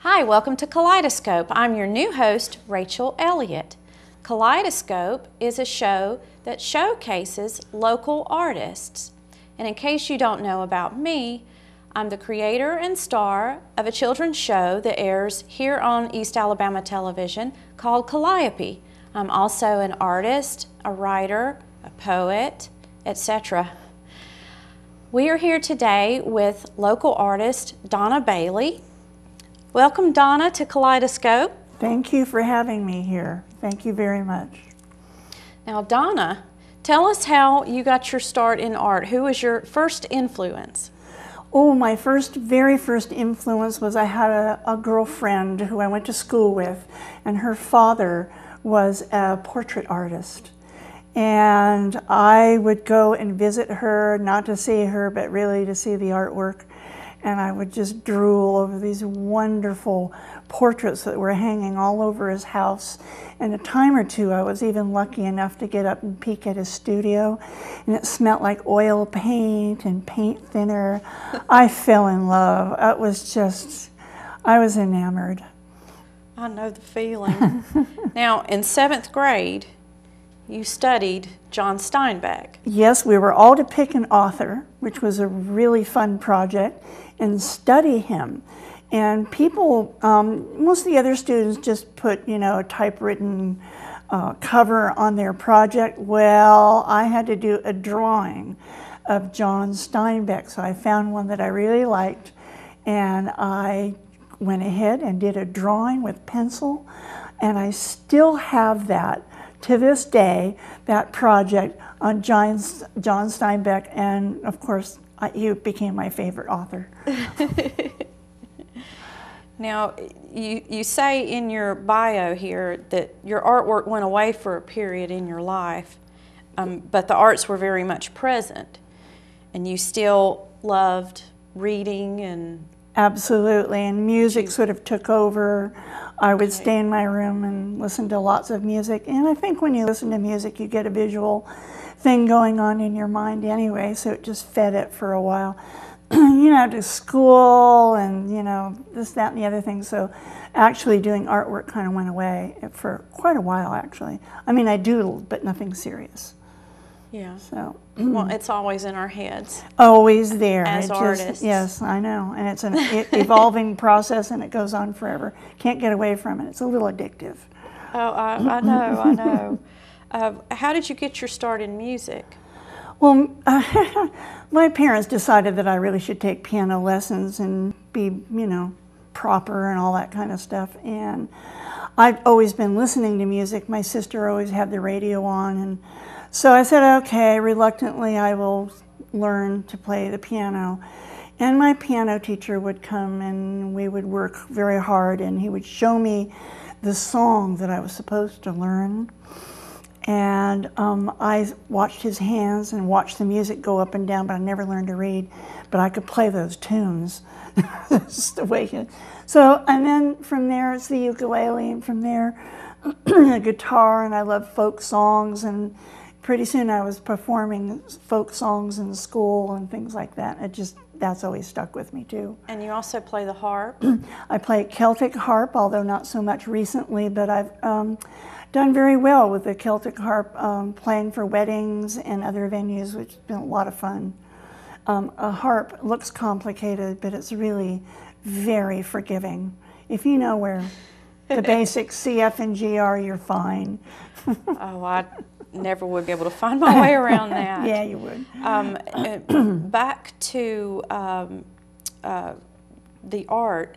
Hi, welcome to Kaleidoscope. I'm your new host, Rachel Elliott. Kaleidoscope is a show that showcases local artists. And in case you don't know about me, I'm the creator and star of a children's show that airs here on East Alabama Television called Calliope. I'm also an artist, a writer, a poet, etc. We are here today with local artist Donna Bailey. Welcome, Donna, to Kaleidoscope. Thank you for having me here. Thank you very much. Now, Donna, tell us how you got your start in art. Who was your first influence? Oh, my very first influence was I had a girlfriend who I went to school with, and her father was a portrait artist. And I would go and visit her, not to see her, but really to see the artwork. And I would just drool over these wonderful portraits that were hanging all over his house. And a time or two, I was even lucky enough to get up and peek at his studio. And it smelled like oil paint and paint thinner. I fell in love. It was just, I was enamored. I know the feeling. Now, in 7th grade, you studied John Steinbeck. Yes, we were all to pick an author, which was a really fun project, and study him. And people, most of the other students just put, a typewritten cover on their project. Well, I had to do a drawing of John Steinbeck, so I found one that I really liked, and I went ahead and did a drawing with pencil, and I still have that to this day, that project on John Steinbeck, and of course, he became my favorite author. Now, you say in your bio here that your artwork went away for a period in your life, but the arts were very much present, and you still loved reading and... Absolutely, and music sort of took over. I would stay in my room and listen to lots of music, and I think when you listen to music, you get a visual thing going on in your mind anyway, so it just fed it for a while. To school and, this, that, and the other thing, so actually doing artwork kind of went away for quite a while, actually. I mean, I doodled, but nothing serious. Yeah. So. Well, it's always in our heads. Always there. As artists. Yes, I know. And it's an evolving process, and it goes on forever. Can't get away from it. It's a little addictive. Oh, I know. How did you get your start in music? Well, my parents decided that I really should take piano lessons and be, proper and all that kind of stuff. And I've always been listening to music. My sister always had the radio on, and so I said, okay, reluctantly I will learn to play the piano. And my piano teacher would come and we would work very hard, and he would show me the song that I was supposed to learn. And I watched his hands and watched the music go up and down, but I never learned to read. But I could play those tunes. That's the way it. So, and then from there it's the ukulele, and from there the guitar, and I love folk songs, and pretty soon I was performing folk songs in school and things like that. That's always stuck with me too. And you also play the harp? I play Celtic harp, although not so much recently, but I've done very well with the Celtic harp, playing for weddings and other venues, which has been a lot of fun. A harp looks complicated, but it's really very forgiving. If you know where the basic C, F, and G are, you're fine. Oh, I never would be able to find my way around that. Yeah, you would. Back to the art,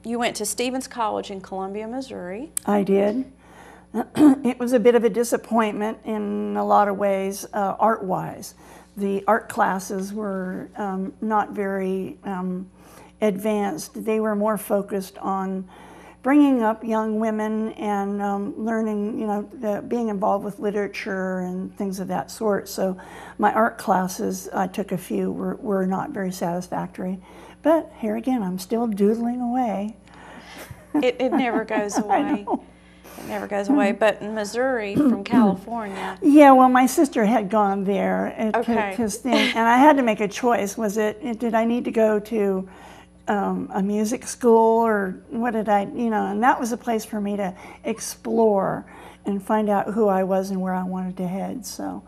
you went to Stevens College in Columbia, Missouri. I did. It was a bit of a disappointment in a lot of ways, art-wise. The art classes were not very advanced. They were more focused on bringing up young women and learning, being involved with literature and things of that sort. So my art classes, I took a few, were not very satisfactory. But here again, I'm still doodling away. It never goes away. It never goes away. But in Missouri, from California. Yeah, well, my sister had gone there. Okay. And I had to make a choice. Did I need to go to a music school, or what did I, and that was a place for me to explore and find out who I was and where I wanted to head. So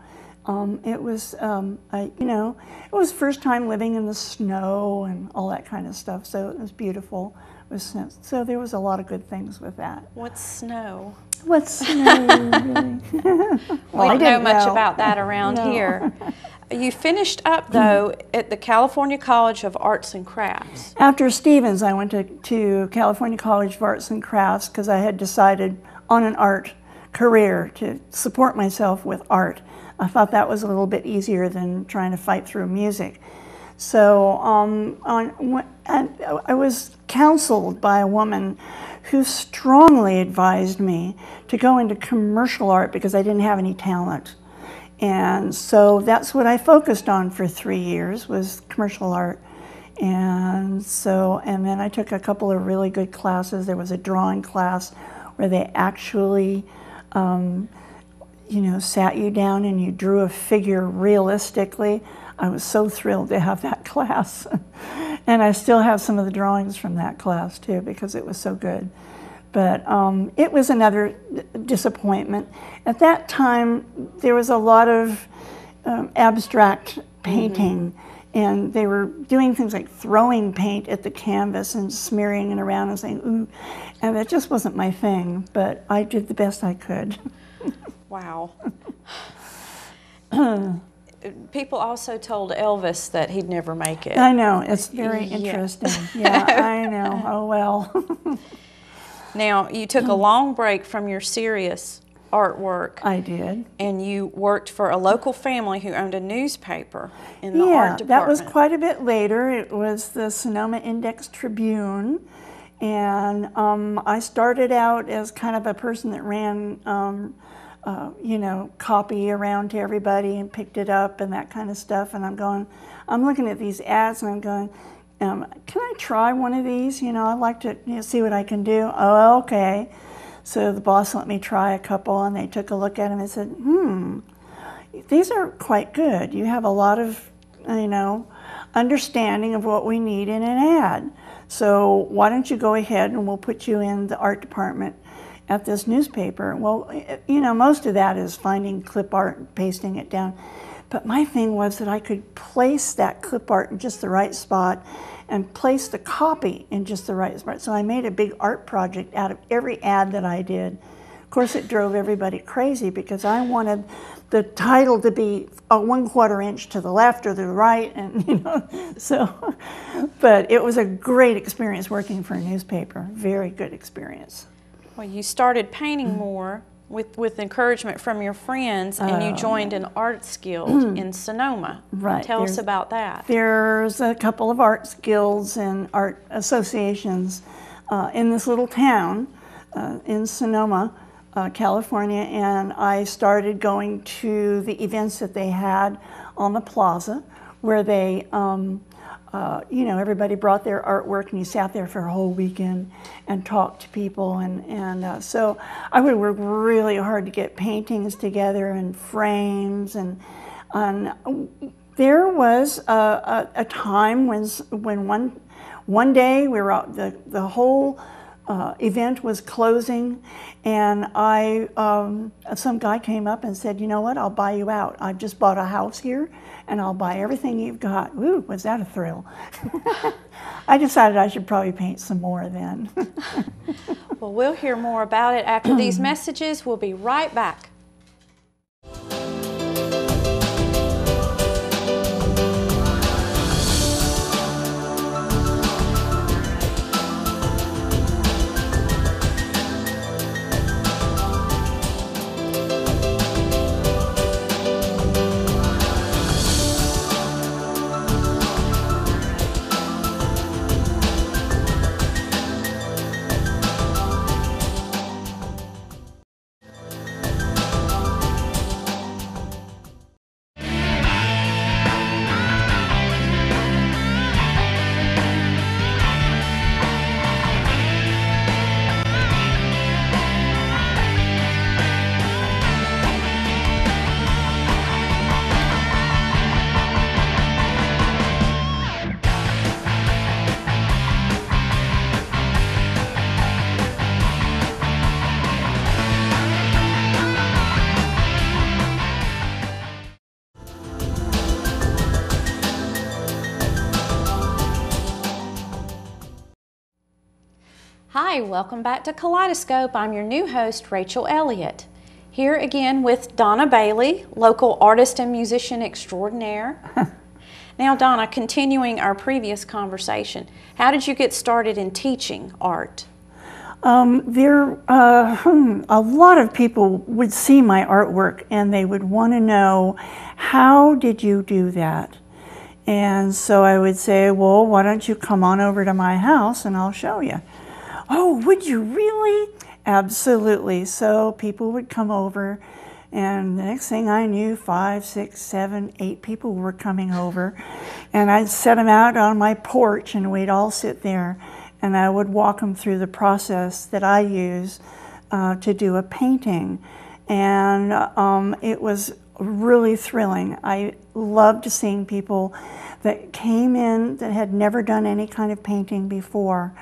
it was, it was first time living in the snow and all that kind of stuff. So it was beautiful. So there was a lot of good things with that. What's snow? What's snow, really? Well, we don't know much about that around here. You finished up, though, at the California College of Arts and Crafts. After Stevens, I went to California College of Arts and Crafts because I had decided on an art career to support myself with art. I thought that was a little bit easier than trying to fight through music. So I was counseled by a woman who strongly advised me to go into commercial art because I didn't have any talent. And so that's what I focused on for 3 years, was commercial art. And then I took a couple of really good classes. There was a drawing class where they actually, sat you down and you drew a figure realistically. I was so thrilled to have that class. And I still have some of the drawings from that class too, because it was so good. But it was another disappointment. At that time, there was a lot of abstract painting, and they were doing things like throwing paint at the canvas and smearing it around and saying, ooh, and that just wasn't my thing, but I did the best I could. Wow. People also told Elvis that he'd never make it. I know, it's very interesting. Yeah, I know, oh well. Now, you took a long break from your serious artwork. I did. And you worked for a local family who owned a newspaper in the art department. Yeah, that was quite a bit later. It was the Sonoma Index Tribune. And I started out as kind of a person that ran, copy around to everybody and picked it up and that kind of stuff. And I'm looking at these ads and I'm going, can I try one of these? I'd like to see what I can do. Oh, okay. So the boss let me try a couple, and they took a look at them and said, these are quite good. You have a lot of, understanding of what we need in an ad. So why don't you go ahead and we'll put you in the art department at this newspaper. Well, most of that is finding clip art and pasting it down. But my thing was that I could place that clip art in just the right spot and place the copy in just the right spot. So I made a big art project out of every ad that I did. Of course, it drove everybody crazy because I wanted the title to be a 1/4 inch to the left or the right, and but it was a great experience working for a newspaper. Very good experience. Well, you started painting more with encouragement from your friends, and you joined an arts guild in Sonoma. Right. Tell us about that. There's a couple of arts guilds and art associations in this little town in Sonoma, California, and I started going to the events that they had on the plaza, where they everybody brought their artwork and you sat there for a whole weekend and talked to people. And so I would work really hard to get paintings together and frames. And there was a time when one day we were out, the whole event was closing, and some guy came up and said, you know what, I'll buy you out. I just bought a house here, and I'll buy everything you've got. Ooh, was that a thrill? I decided I should probably paint some more then. Well, we'll hear more about it after these messages. We'll be right back. Hi, welcome back to Kaleidoscope. I'm your new host, Rachel Elliott. Here again with Donna Bailey, local artist and musician extraordinaire. Now, Donna, continuing our previous conversation, how did you get started in teaching art? A lot of people would see my artwork and they would want to know, how did you do that? And so I would say, well, why don't you come on over to my house and I'll show you. Oh, would you really? Absolutely. So people would come over, and the next thing I knew, 5, 6, 7, 8 people were coming over, and I'd set them out on my porch and we'd all sit there, and I would walk them through the process that I use to do a painting. And it was really thrilling. I loved seeing people that came in that had never done any kind of painting before.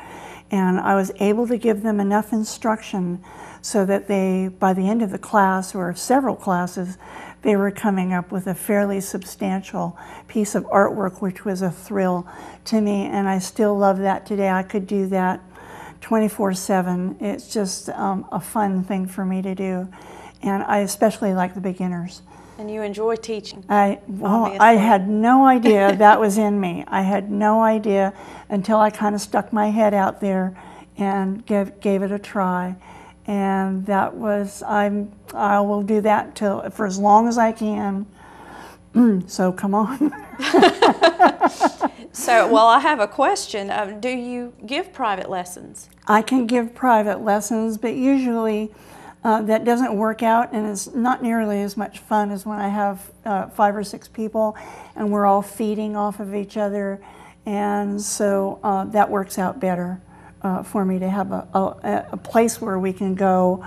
And I was able to give them enough instruction so that they, by the end of the class or several classes, they were coming up with a fairly substantial piece of artwork, which was a thrill to me. And I still love that today. I could do that 24/7. It's just a fun thing for me to do. And I especially like the beginners. And you enjoy teaching? I had no idea that was in me. I had no idea until I kind of stuck my head out there and gave it a try. And that was, I will do that for as long as I can. So come on. So, well, I have a question. Do you give private lessons? I can give private lessons, but usually that doesn't work out, and it's not nearly as much fun as when I have 5 or 6 people and we're all feeding off of each other, and so that works out better for me to have a place where we can go,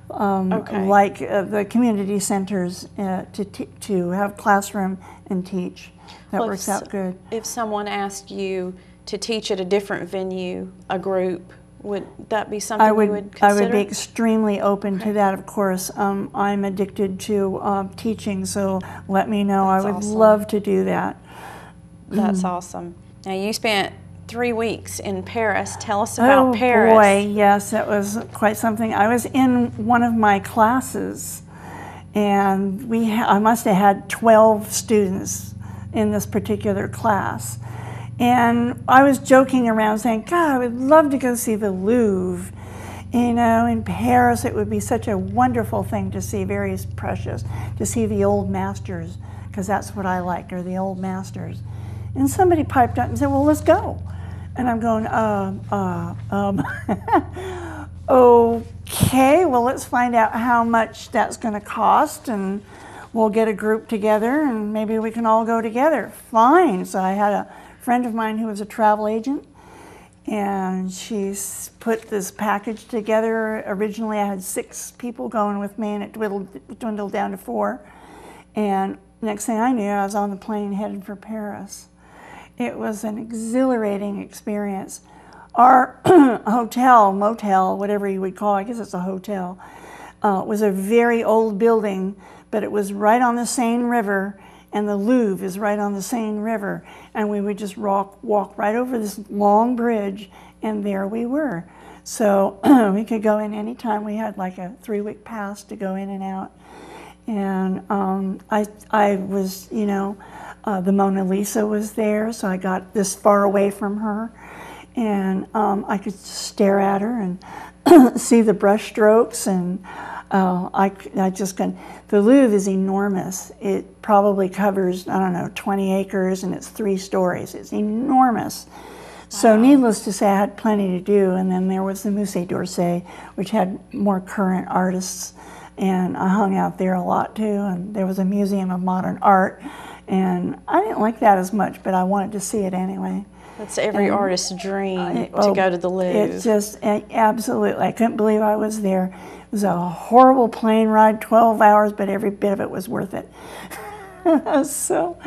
like the community centers, to have classroom and teach. That works out good. If someone asked you to teach at a different venue, a group, would that be something you would consider? I would be extremely open to that, of course. I'm addicted to teaching, so let me know. I would love to do that. That's awesome. Now, you spent 3 weeks in Paris. Tell us about Paris. Oh boy, yes, that was quite something. I was in one of my classes, and I must have had 12 students in this particular class. And I was joking around saying, God, I would love to go see the Louvre. You know, in Paris, it would be such a wonderful thing to see, very precious, to see the old masters, because that's what I like, are the old masters. And somebody piped up and said, well, let's go. And I'm going, okay, well, let's find out how much that's going to cost, and we'll get a group together, and maybe we can all go together. Fine. So I had a friend of mine who was a travel agent, and she put this package together. Originally I had 6 people going with me, and it dwindled down to 4. And next thing I knew, I was on the plane headed for Paris. It was an exhilarating experience. Our hotel, motel, whatever you would call it, I guess it's a hotel, was a very old building, but it was right on the Seine River, and the Louvre is right on the Seine River. And we would just walk right over this long bridge, and there we were. So we could go in anytime. We had like a 3-week pass to go in and out. And I was, you know, the Mona Lisa was there, so I got this far away from her. And I could stare at her and see the brush strokes, and I just couldn't. The Louvre is enormous. It probably covers, I don't know, 20 acres, and it's 3 stories. It's enormous. Wow. So needless to say, I had plenty to do. And then there was the Musée d'Orsay, which had more current artists, and I hung out there a lot too. And there was a Museum of Modern Art, and I didn't like that as much, but I wanted to see it anyway. That's every artist's dream, to go to the Louvre. It's just, absolutely, I couldn't believe I was there. It was a horrible plane ride, 12 hours, but every bit of it was worth it. So,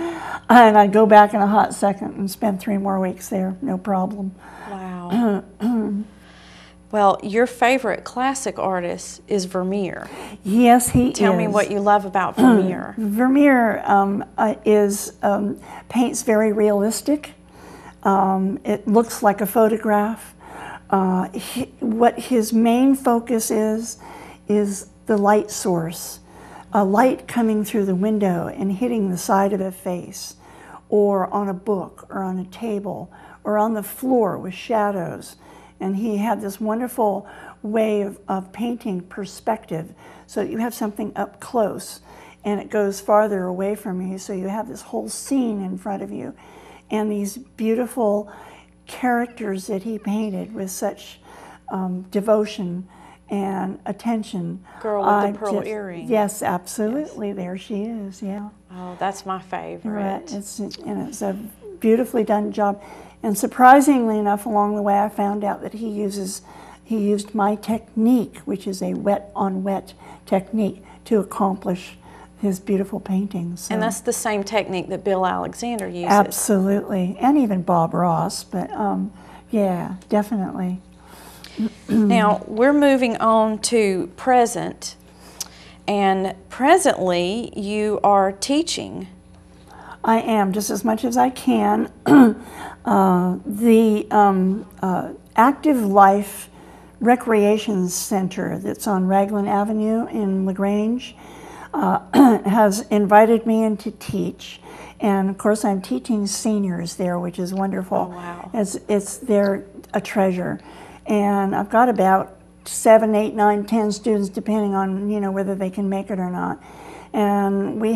and I'd go back in a hot second and spend 3 more weeks there, no problem. Wow. Well, your favorite classic artist is Vermeer. Yes, he is. Tell me what you love about Vermeer. Vermeer paints very realistic. It looks like a photograph. what his main focus is the light source. A light coming through the window and hitting the side of a face, or on a book, or on a table, or on the floor with shadows. And he had this wonderful way of painting perspective, so that you have something up close and it goes farther away from you, so you have this whole scene in front of you. And these beautiful characters that he painted with such devotion and attention. Girl with the pearl earring. Yes, absolutely. Yes. There she is, yeah. Oh, that's my favorite. Right. It's a beautifully done job. And surprisingly enough, along the way, I found out that he used my technique, which is a wet-on-wet technique, to accomplish his beautiful paintings. So. And that's the same technique that Bill Alexander uses. Absolutely. And even Bob Ross, but yeah, definitely. Now, we're moving on to present, and presently you are teaching. I am, just as much as I can. The Active Life Recreation Center that's on Raglan Avenue in LaGrange has invited me in to teach. And of course I'm teaching seniors there, which is wonderful. Oh, wow. They're a treasure. And I've got about 7, 8, 9, 10 students, depending on whether they can make it or not. And we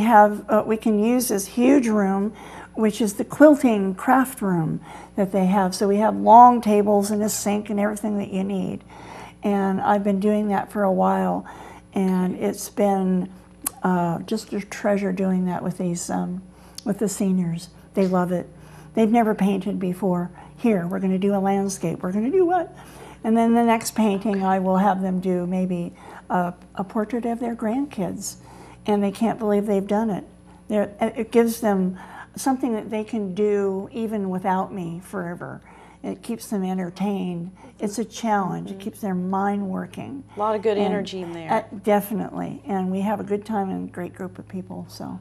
can use this huge room, which is the quilting craft room that they have. So we have long tables and a sink and everything that you need. And I've been doing that for a while, and it's been just a treasure doing that with these with the seniors. They love it. They've never painted before. Here, we're going to do a landscape. We're going to do what? And then the next painting, I will have them do maybe a portrait of their grandkids, and they can't believe they've done it. It gives them something that they can do even without me forever. It keeps them entertained. It's a challenge. It keeps their mind working. A lot of good energy in there. Definitely, and we have a good time and a great group of people. So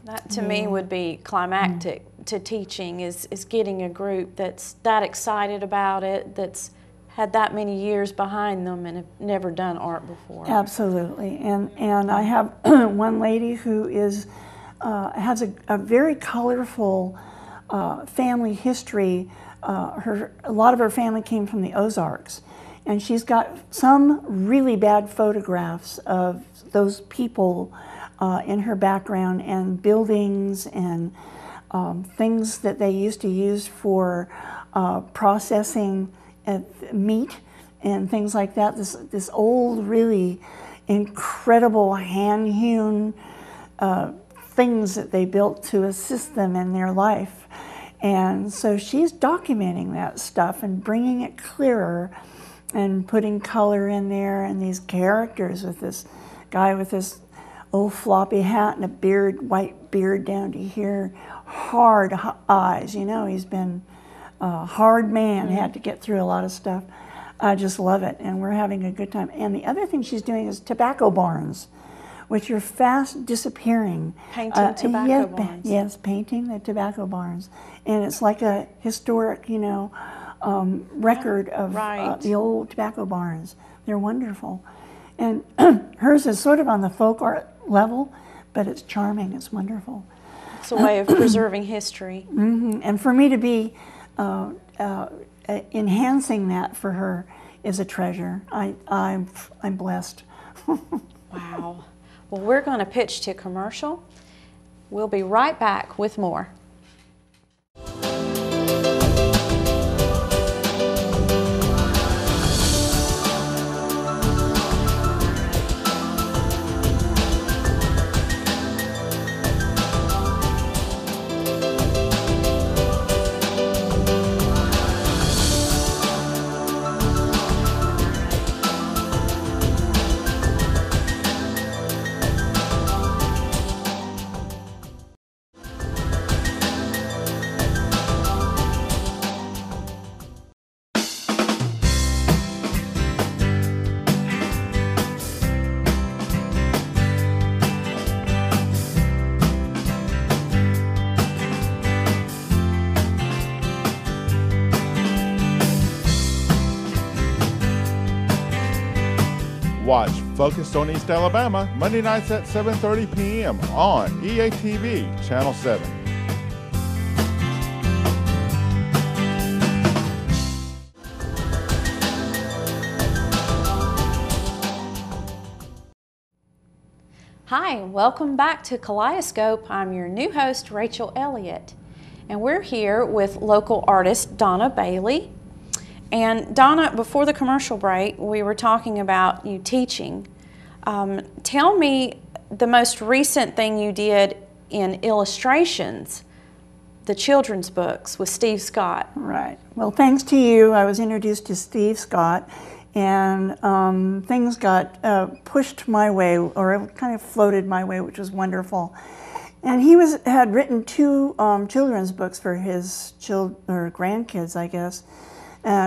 that to me would be climactic to teaching, is getting a group that's that excited about it, that's had that many years behind them and have never done art before. Absolutely, and I have one lady who has a very colorful family history. A lot of her family came from the Ozarks, and she's got some really bad photographs of those people in her background, and buildings and things that they used to use for processing meat and things like that. This old, really incredible hand-hewn things that they built to assist them in their life. And so she's documenting that stuff and bringing it clearer and putting color in there, and these characters with this guy with this old floppy hat and a beard, white beard down to here, hard eyes. He's been a hard man, had to get through a lot of stuff. I just love it, and we're having a good time. And the other thing she's doing is tobacco barns, which are fast disappearing. Painting tobacco barns. Yes, painting the tobacco barns. And it's like a historic, record of the old tobacco barns. They're wonderful. And hers is sort of on the folk art level, but it's charming, it's wonderful. It's a way of preserving history. And for me to be enhancing that for her is a treasure. I'm blessed. Wow. Well, we're going to pitch to commercial. We'll be right back with more. Watch Focused on East Alabama Monday nights at 7:30 p.m. on EATV Channel 7. Hi, welcome back to Kaleidoscope. I'm your new host, Rachel Elliott, and we're here with local artist Donna Bailey. And Donna, before the commercial break, we were talking about you teaching. Tell me the most recent thing you did in illustrations, the children's books with Steve Scott. Right. Well, thanks to you, I was introduced to Steve Scott, and things got pushed my way, or it kind of floated my way, which was wonderful. And he had written two children's books for his grandkids, I guess,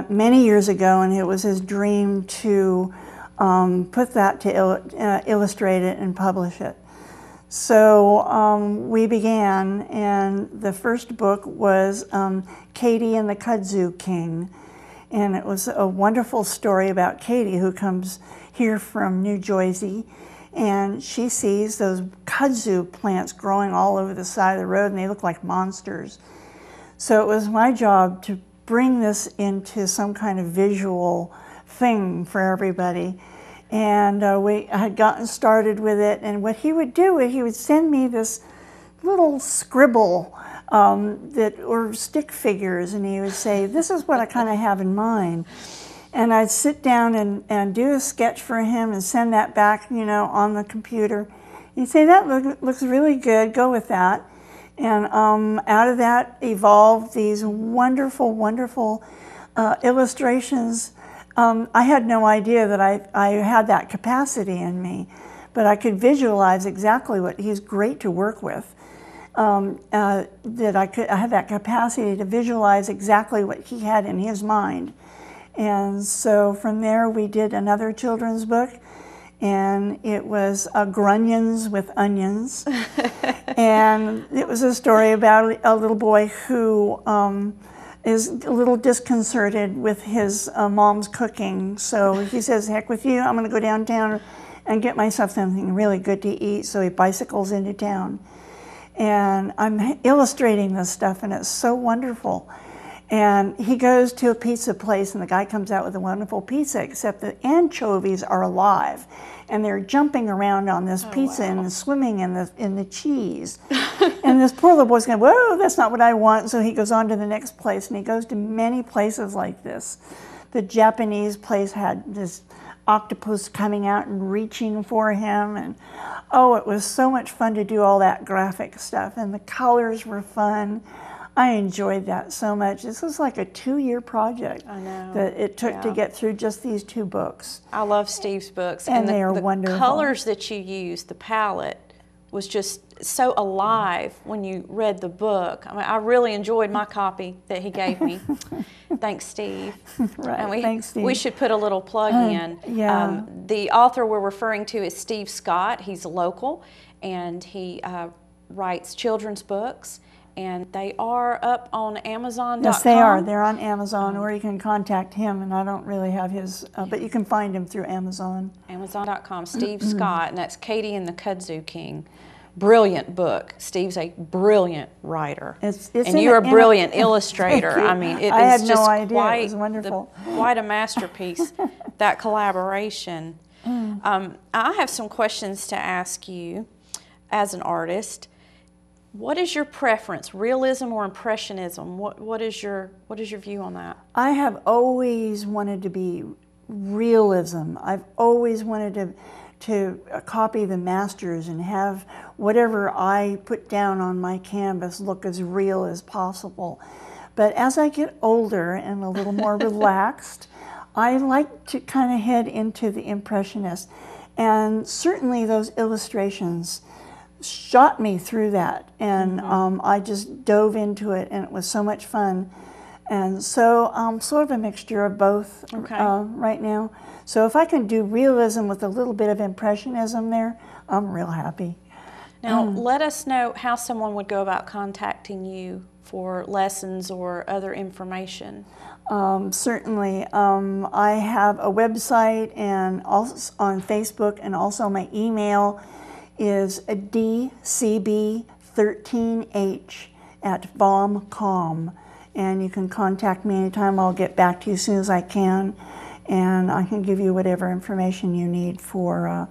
many years ago, and it was his dream to put that to illustrate it and publish it. So we began, and the first book was Katie and the Kudzu King. And it was a wonderful story about Katie, who comes here from New Jersey, and she sees those kudzu plants growing all over the side of the road, and they look like monsters. So it was my job to bring this into some kind of visual thing for everybody. And I had gotten started with it, and what he would do is he would send me this little scribble or stick figures, and he would say, this is what I kind of have in mind. And I'd sit down and do a sketch for him and send that back, on the computer. He'd say, that looks really good, go with that. And out of that evolved these wonderful, wonderful illustrations. I had no idea that I had that capacity in me, but I could visualize exactly what he's great to work with. I had that capacity to visualize exactly what he had in his mind. And so from there we did another children's book, and it was Grunions with Onions. And it was a story about a little boy who is a little disconcerted with his mom's cooking. So he says, heck with you, I'm gonna go downtown and get myself something really good to eat. So he bicycles into town. And I'm illustrating this stuff, and it's so wonderful. And he goes to a pizza place, and the guy comes out with a wonderful pizza, except the anchovies are alive, and they're jumping around on this pizza and swimming in the cheese. And this poor little boy's going, whoa, that's not what I want. So he goes on to the next place, and he goes to many places like this. The Japanese place had this octopus coming out and reaching for him, and oh, it was so much fun to do all that graphic stuff, and the colors were fun. I enjoyed that so much. This was like a 2-year project that it took to get through just these 2 books. I love Steve's books. And they are wonderful. The colors that you used, the palette, was just so alive when you read the book. I mean, I really enjoyed my copy that he gave me. Thanks, Steve. Right, and thanks, Steve. We should put a little plug in. Yeah. The author we're referring to is Steve Scott. He's local, and he writes children's books. And they are up on Amazon.com. Yes, they are. They're on Amazon, or you can contact him, and I don't really have his, but you can find him through Amazon. Amazon.com, Steve Scott, and that's Katie and the Kudzu King. Brilliant book. Steve's a brilliant writer. And you're a brilliant illustrator. I mean, it I is had just no idea. quite, It was wonderful. Quite a masterpiece, that collaboration. I have some questions to ask you as an artist. What is your preference, realism or impressionism? What is your view on that? I have always wanted to be realism. I've always wanted to copy the masters and have whatever I put down on my canvas look as real as possible. But as I get older and a little more relaxed, I like to kind of head into the impressionist. And certainly those illustrations shot me through that, and I just dove into it, and it was so much fun. And so sort of a mixture of both right now. So if I can do realism with a little bit of impressionism there, I'm real happy. Now, let us know how someone would go about contacting you for lessons or other information. Certainly. I have a website and also on Facebook, and also my email is dcb13h@vom.com, and you can contact me anytime. I'll get back to you as soon as I can, and I can give you whatever information you need for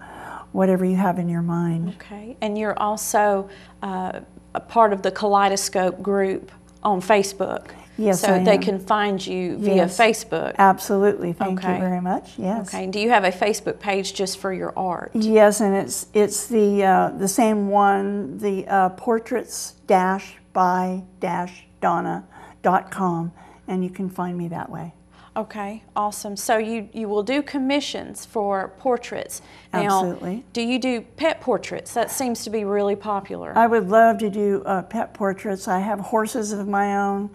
whatever you have in your mind. Okay, and you're also a part of the Kaleidoscope group on Facebook. Yes, so I they am. can find you via Yes. Facebook. Absolutely. Thank Okay. you very much. Yes. Okay. Do you have a Facebook page just for your art? Yes, and it's the same one, the portraits-by-donna.com, and you can find me that way. Okay, awesome. So you will do commissions for portraits. Now, Absolutely. do you do pet portraits? That seems to be really popular. I would love to do pet portraits. I have horses of my own,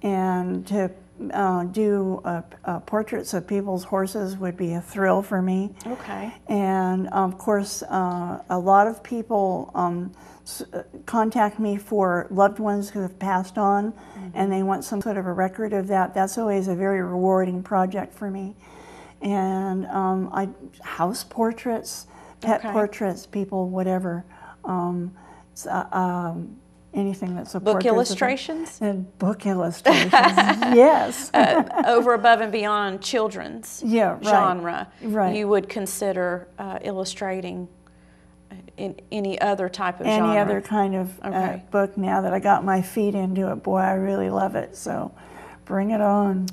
and to do portraits of people's horses would be a thrill for me. Okay. And of course, a lot of people contact me for loved ones who have passed on, and they want some sort of a record of that. That's always a very rewarding project for me. And house portraits, pet portraits, people, whatever. Anything that's a Book portrait. illustrations? And book illustrations, yes. Over, above, and beyond children's genre, Right. you would consider illustrating in any other type of Any genre? other kind of book. Now that I got my feet into it, boy, I really love it, so bring it on.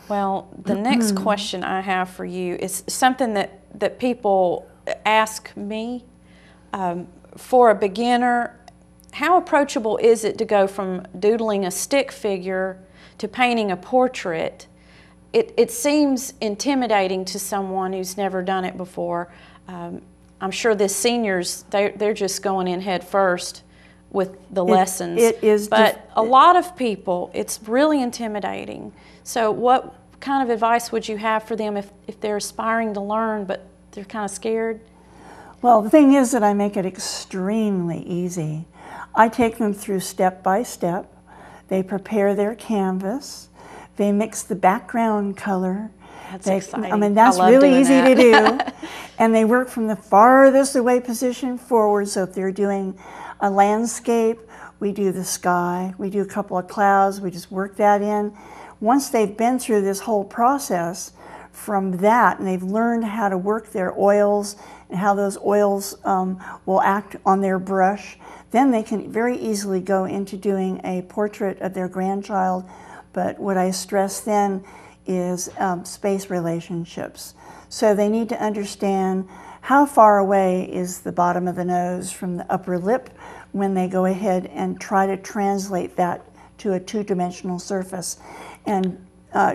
Well, the next question I have for you is something that people ask me. For a beginner, how approachable is it to go from doodling a stick figure to painting a portrait? It seems intimidating to someone who's never done it before. I'm sure the seniors, they're just going in head first with the lessons. It is, but a lot of people, it's really intimidating. So what kind of advice would you have for them if they're aspiring to learn but they're kind of scared? Well, the thing is that I make it extremely easy. I take them through step by step. They prepare their canvas. They mix the background color. That's exciting. I mean, that's really easy to do. And they work from the farthest away position forward. So if they're doing a landscape, we do the sky. We do a couple of clouds. We just work that in. Once they've been through this whole process, from that, and they've learned how to work their oils and how those oils will act on their brush, then they can very easily go into doing a portrait of their grandchild. But what I stress then is space relationships. So they need to understand how far away is the bottom of the nose from the upper lip when they go ahead and try to translate that to a two-dimensional surface. And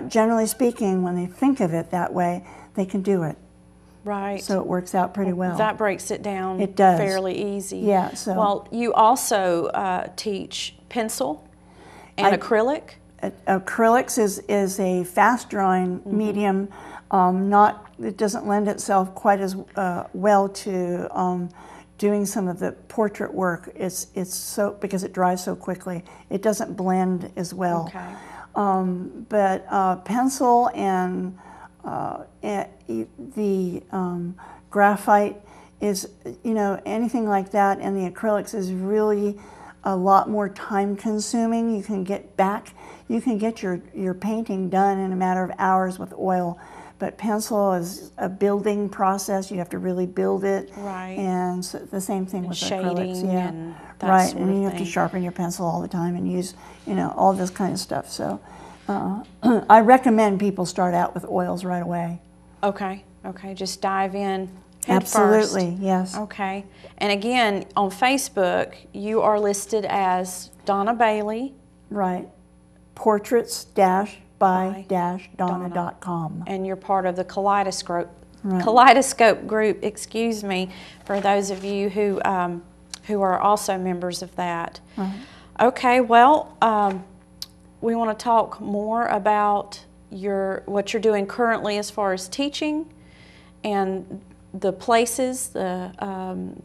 generally speaking, when they think of it that way, they can do it. Right. So it works out pretty well. That breaks it down. It does. Fairly easy. Yeah. So. Well, you also teach pencil and acrylic. Acrylics is a fast-drawing medium. It doesn't lend itself quite as well to doing some of the portrait work. It's so, because it dries so quickly. It doesn't blend as well. Okay. But pencil and the graphite is, anything like that, and the acrylics is really a lot more time consuming. You can get your painting done in a matter of hours with oil, but pencil is a building process. You have to really build it. Right. And so the same thing with acrylics. Yeah. And that right. sort And of you have thing. to sharpen your pencil all the time and use, all this kind of stuff. So I recommend people start out with oils right away. Okay. Okay. Just dive in. Absolutely, first. yes. Okay. And again, on Facebook, you are listed as Donna Bailey. Right. Portraits-by-donna.com. And you're part of the Kaleidoscope group, excuse me, for those of you who are also members of that. Right. Okay, well, we want to talk more about what you're doing currently as far as teaching and the places, the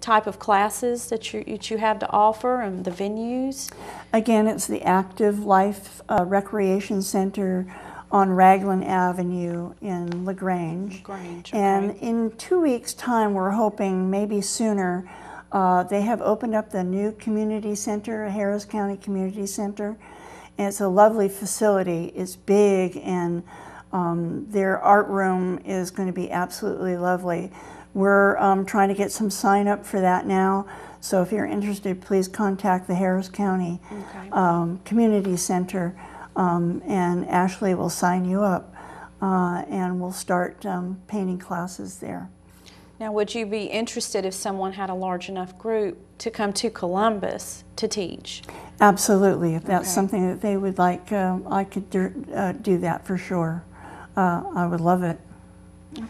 type of classes that you have to offer and the venues. Again, it's the Active Life Recreation Center on Raglan Avenue in LaGrange. LaGrange, And okay. in 2 weeks' time, we're hoping, maybe sooner, they have opened up the new community center, Harris County Community Center. And it's a lovely facility. It's big, and their art room is going to be absolutely lovely. We're trying to get some sign up for that now. So if you're interested, please contact the Harris County Community Center, and Ashley will sign you up, and we'll start painting classes there. Now, would you be interested if someone had a large enough group to come to Columbus to teach? Absolutely. If that's something that they would like, I could do that for sure. I would love it.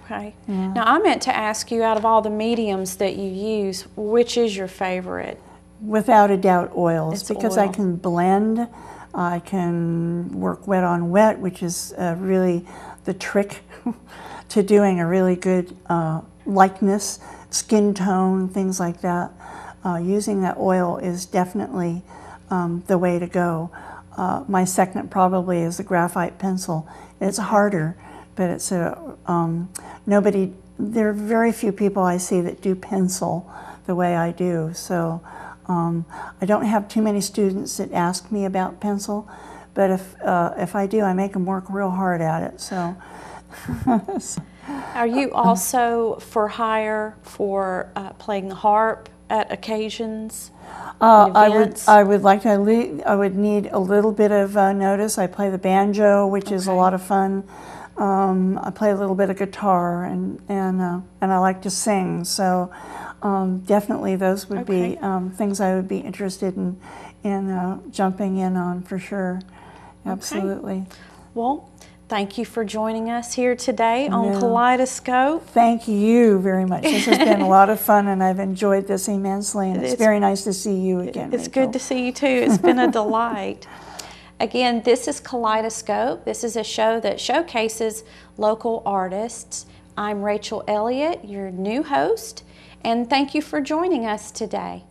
Okay. Yeah. Now, I meant to ask you, out of all the mediums that you use, which is your favorite? Without a doubt, oils, It's because oil. I can blend. I can work wet on wet, which is really the trick to doing a really good likeness, skin tone, things like that. Using that oil is definitely the way to go. My second probably is the graphite pencil. It's harder, but it's there are very few people I see that do pencil the way I do. So I don't have too many students that ask me about pencil, but if I do, I make them work real hard at it. So. Are you also for hire for playing the harp at occasions? I would like to. I would need a little bit of notice. I play the banjo, which is a lot of fun. I play a little bit of guitar, and I like to sing. So definitely, those would be things I would be interested in jumping in on for sure. Absolutely. Okay. Well, thank you for joining us here today on Kaleidoscope. Thank you very much. This has been a lot of fun, and I've enjoyed this immensely, and it's very nice to see you again, It's Rachel. good to see you too. It's been a delight. Again, this is Kaleidoscope. This is a show that showcases local artists. I'm Rachel Elliott, your new host, and thank you for joining us today.